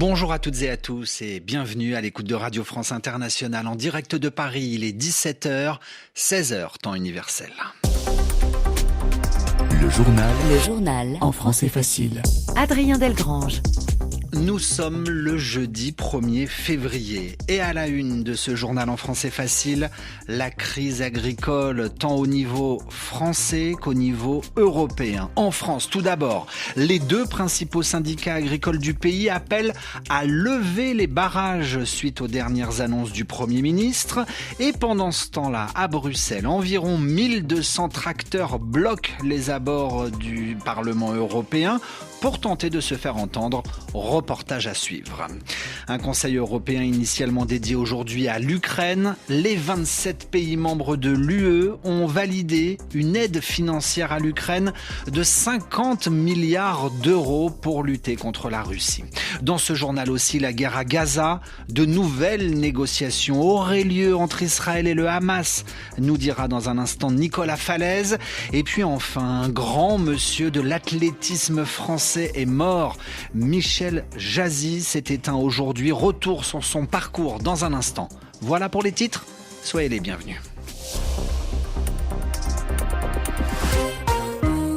Bonjour à toutes et à tous et bienvenue à l'écoute de Radio France Internationale en direct de Paris. Il est 17h, 16h, temps universel. Le journal en français facile. Adrien Delgrange. Nous sommes le jeudi 1er février et à la une de ce journal en français facile, la crise agricole tant au niveau français qu'au niveau européen. En France, tout d'abord, les deux principaux syndicats agricoles du pays appellent à lever les barrages suite aux dernières annonces du Premier ministre. Et pendant ce temps-là, à Bruxelles, environ 1200 tracteurs bloquent les abords du Parlement européen pour tenter de se faire entendre. Reportage à suivre. Un conseil européen initialement dédié aujourd'hui à l'Ukraine. Les 27 pays membres de l'UE ont validé une aide financière à l'Ukraine de 50 milliards d'euros pour lutter contre la Russie. Dans ce journal aussi, la guerre à Gaza. De nouvelles négociations auraient lieu entre Israël et le Hamas, nous dira dans un instant Nicolas Falaise. Et puis enfin, un grand monsieur de l'athlétisme français est mort. Michel Jazzy s'est éteint aujourd'hui. Retour sur son parcours dans un instant. Voilà pour les titres. Soyez les bienvenus.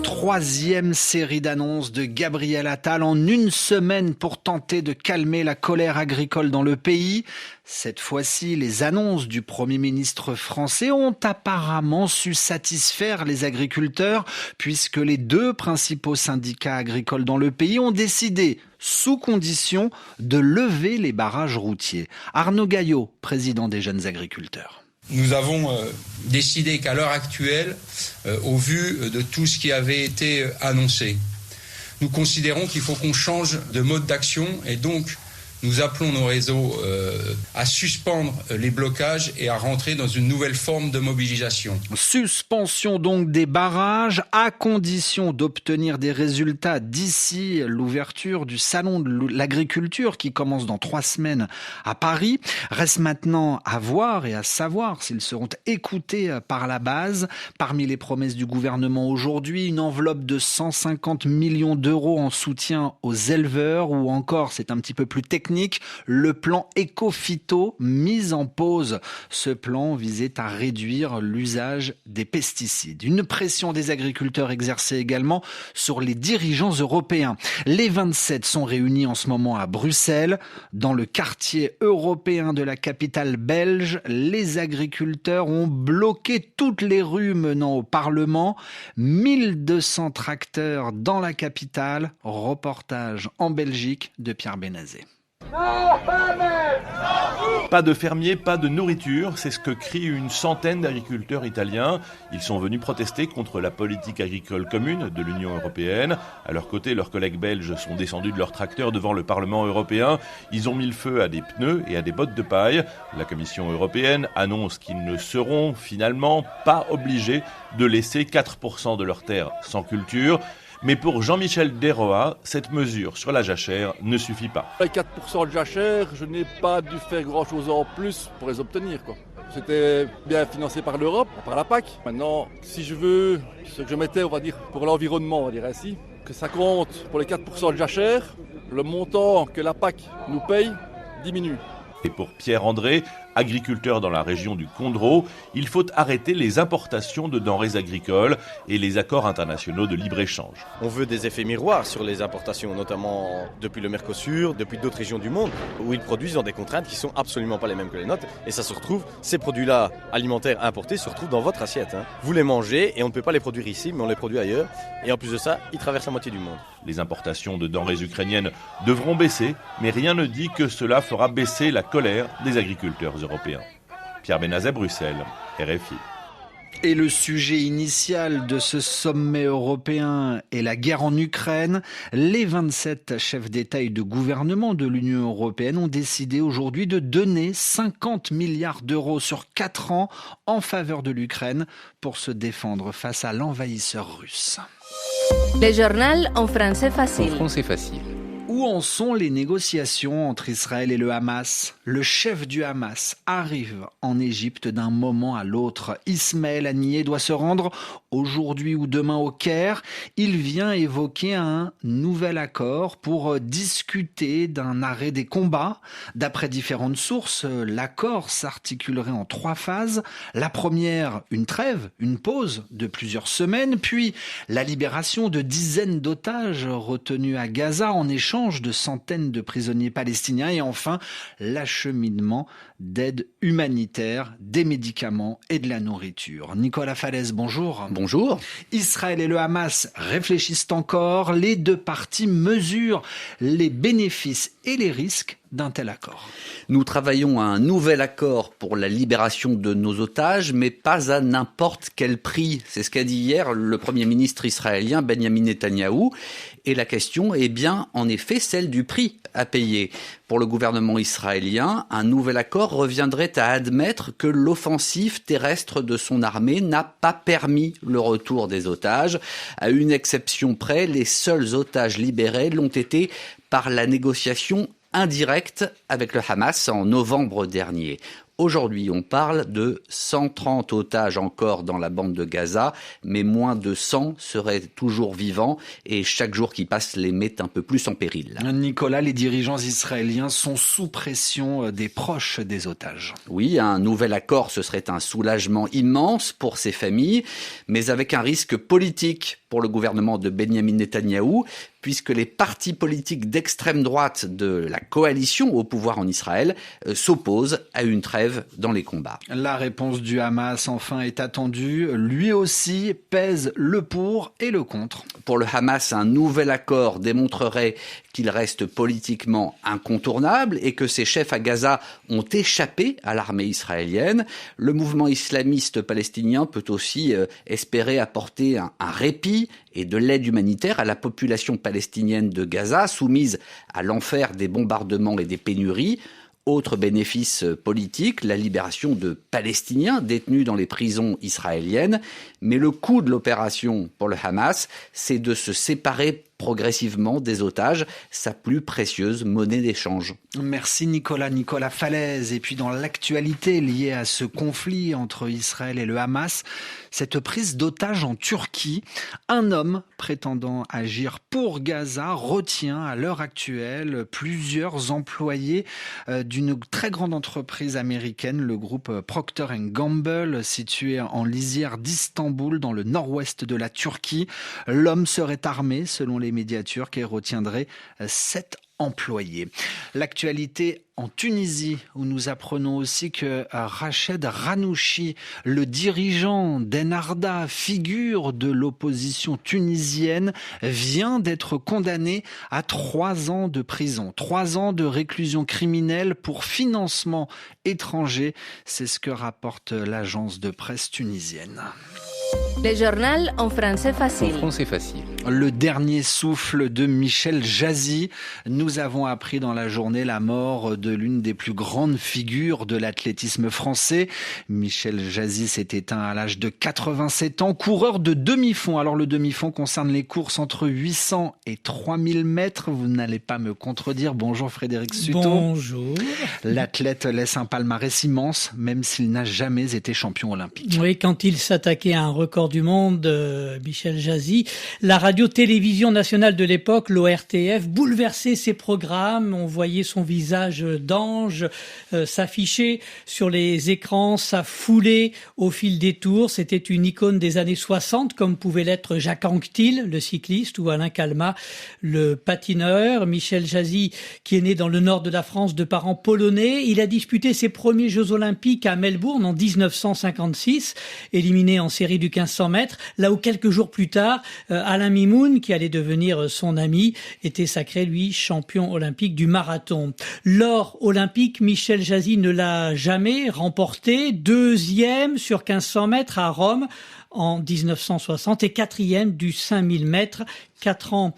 Troisième série d'annonces de Gabriel Attal en une semaine pour tenter de calmer la colère agricole dans le pays. Cette fois-ci, les annonces du Premier ministre français ont apparemment su satisfaire les agriculteurs puisque les deux principaux syndicats agricoles dans le pays ont décidé, sous condition, de lever les barrages routiers. Arnaud Gaillot, président des Jeunes Agriculteurs. Nous avons décidé qu'à l'heure actuelle, au vu de tout ce qui avait été annoncé, nous considérons qu'il faut qu'on change de mode d'action et donc nous appelons nos réseaux à suspendre les blocages et à rentrer dans une nouvelle forme de mobilisation. Suspension donc des barrages à condition d'obtenir des résultats d'ici l'ouverture du salon de l'agriculture qui commence dans 3 semaines à Paris. Reste maintenant à voir et à savoir s'ils seront écoutés par la base. Parmi les promesses du gouvernement aujourd'hui, une enveloppe de 150 millions d'euros en soutien aux éleveurs ou encore, c'est un petit peu plus technique, le plan Éco-Phyto mis en pause. Ce plan visait à réduire l'usage des pesticides. Une pression des agriculteurs exercée également sur les dirigeants européens. Les 27 sont réunis en ce moment à Bruxelles. Dans le quartier européen de la capitale belge, les agriculteurs ont bloqué toutes les rues menant au Parlement. 1200 tracteurs dans la capitale. Reportage en Belgique de Pierre Benazet. Pas de fermiers, pas de nourriture, c'est ce que crient une centaine d'agriculteurs italiens. Ils sont venus protester contre la politique agricole commune de l'Union européenne. À leur côté, leurs collègues belges sont descendus de leurs tracteurs devant le Parlement européen. Ils ont mis le feu à des pneus et à des bottes de paille. La Commission européenne annonce qu'ils ne seront finalement pas obligés de laisser 4% de leurs terres sans culture. Mais pour Jean-Michel Desroas, cette mesure sur la jachère ne suffit pas. Les 4% de jachère, je n'ai pas dû faire grand-chose en plus pour les obtenir, C'était bien financé par l'Europe, par la PAC. Maintenant, si je veux, ce que je mettais, on va dire, pour l'environnement, on va dire ainsi, que ça compte pour les 4% de jachère, le montant que la PAC nous paye diminue. Et pour Pierre André, agriculteur dans la région du Condro, il faut arrêter les importations de denrées agricoles et les accords internationaux de libre-échange. On veut des effets miroirs sur les importations, notamment depuis le Mercosur, depuis d'autres régions du monde, où ils produisent dans des contraintes qui sont absolument pas les mêmes que les nôtres. Et ça se retrouve, ces produits-là alimentaires importés se retrouvent dans votre assiette. Vous les mangez et on ne peut pas les produire ici, mais on les produit ailleurs. Et en plus de ça, ils traversent la moitié du monde. Les importations de denrées ukrainiennes devront baisser, mais rien ne dit que cela fera baisser la colère des agriculteurs européens. Pierre Benazet, Bruxelles, RFI. Et le sujet initial de ce sommet européen est la guerre en Ukraine. Les 27 chefs d'État et de gouvernement de l'Union européenne ont décidé aujourd'hui de donner 50 milliards d'euros sur 4 ans en faveur de l'Ukraine pour se défendre face à l'envahisseur russe. Le journal en français facile. En français facile. Où Où en sont les négociations entre Israël et le Hamas ? Le chef du Hamas arrive en Égypte d'un moment à l'autre. Ismaël Haniyeh doit se rendre aujourd'hui ou demain au Caire. Il vient évoquer un nouvel accord pour discuter d'un arrêt des combats. D'après différentes sources, l'accord s'articulerait en 3 phases. La première, une trêve, une pause de plusieurs semaines, puis la libération de dizaines d'otages retenus à Gaza en échange de centaines de prisonniers palestiniens et enfin l'acheminement d'aide humanitaire, des médicaments et de la nourriture. Nicolas Falaise, bonjour. Bonjour. Israël et le Hamas réfléchissent encore. Les 2 parties mesurent les bénéfices et les risques d'un tel accord. Nous travaillons à un nouvel accord pour la libération de nos otages, mais pas à n'importe quel prix. C'est ce qu'a dit hier le Premier ministre israélien Benjamin Netanyahou. Et la question est bien, en effet, celle du prix à payer. Pour le gouvernement israélien, un nouvel accord reviendrait à admettre que l'offensive terrestre de son armée n'a pas permis le retour des otages. À une exception près, les seuls otages libérés l'ont été par la négociation indirecte avec le Hamas en novembre dernier. Aujourd'hui, on parle de 130 otages encore dans la bande de Gaza, mais moins de 100 seraient toujours vivants et chaque jour qui passe les met un peu plus en péril. Nicolas, les dirigeants israéliens sont sous pression des proches des otages. Oui, un nouvel accord, ce serait un soulagement immense pour ces familles, mais avec un risque politique pour le gouvernement de Benjamin Netanyahou, puisque les partis politiques d'extrême droite de la coalition au pouvoir en Israël s'opposent à une trêve dans les combats. La réponse du Hamas, enfin, est attendue. Lui aussi pèse le pour et le contre. Pour le Hamas, un nouvel accord démontrerait qu'il reste politiquement incontournable et que ses chefs à Gaza ont échappé à l'armée israélienne. Le mouvement islamiste palestinien peut aussi espérer apporter un répit et de l'aide humanitaire à la population palestinienne de Gaza, soumise à l'enfer des bombardements et des pénuries. Autre bénéfice politique, la libération de Palestiniens détenus dans les prisons israéliennes. Mais le coût de l'opération pour le Hamas, c'est de se séparer progressivement des otages, sa plus précieuse monnaie d'échange. Merci Nicolas Falaise. Et puis dans l'actualité liée à ce conflit entre Israël et le Hamas, cette prise d'otages en Turquie, un homme prétendant agir pour Gaza retient à l'heure actuelle plusieurs employés d'une très grande entreprise américaine, le groupe Procter & Gamble, situé en lisière d'Istanbul, dans le nord-ouest de la Turquie. L'homme serait armé, selon les médias turcs, et retiendrait 7 employés. L'actualité en Tunisie, où nous apprenons aussi que Rached Ghannouchi, le dirigeant d'Ennahda, figure de l'opposition tunisienne, vient d'être condamné à 3 ans de prison, 3 ans de réclusion criminelle pour financement étranger. C'est ce que rapporte l'agence de presse tunisienne. Le journal en français facile. En français facile. Le dernier souffle de Michel Jazzy. Nous avons appris dans la journée la mort de l'une des plus grandes figures de l'athlétisme français. Michel Jazzy s'est éteint à l'âge de 87 ans, coureur de demi-fond. Alors le demi-fond concerne les courses entre 800 et 3000 mètres. Vous n'allez pas me contredire. Bonjour Frédéric Suto. Bonjour. L'athlète laisse un palmarès immense, même s'il n'a jamais été champion olympique. Oui, quand il s'attaquait à un record du monde, Michel Jazzy, la radio-télévision nationale de l'époque, l'ORTF, bouleversait ses programmes. On voyait son visage d'ange s'afficher sur les écrans, sa foulée au fil des tours. C'était une icône des années 60, comme pouvait l'être Jacques Anquetil, le cycliste, ou Alain Calmat, le patineur. Michel Jazzy, qui est né dans le nord de la France de parents polonais, il a disputé ses premiers Jeux olympiques à Melbourne en 1956, éliminé en série du 1500 mètres, là où quelques jours plus tard, Alain Mimoun, qui allait devenir son ami, était sacré, lui, champion olympique du marathon. L'or olympique, Michel Jazzy ne l'a jamais remporté, 2e sur 1500 mètres à Rome en 1960 et 4e du 5000 mètres 4 ans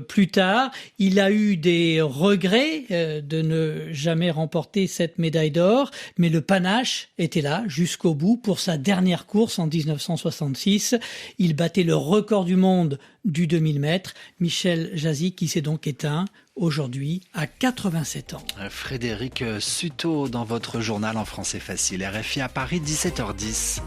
plus tard. Il a eu des regrets de ne jamais remporter cette médaille d'or, mais le panache était là jusqu'au bout pour sa dernière course en 1966. Il battait le record du monde du 2000 mètres. Michel Jazzy qui s'est donc éteint aujourd'hui à 87 ans. Frédéric Suto dans votre journal en français facile. RFI à Paris, 17h10.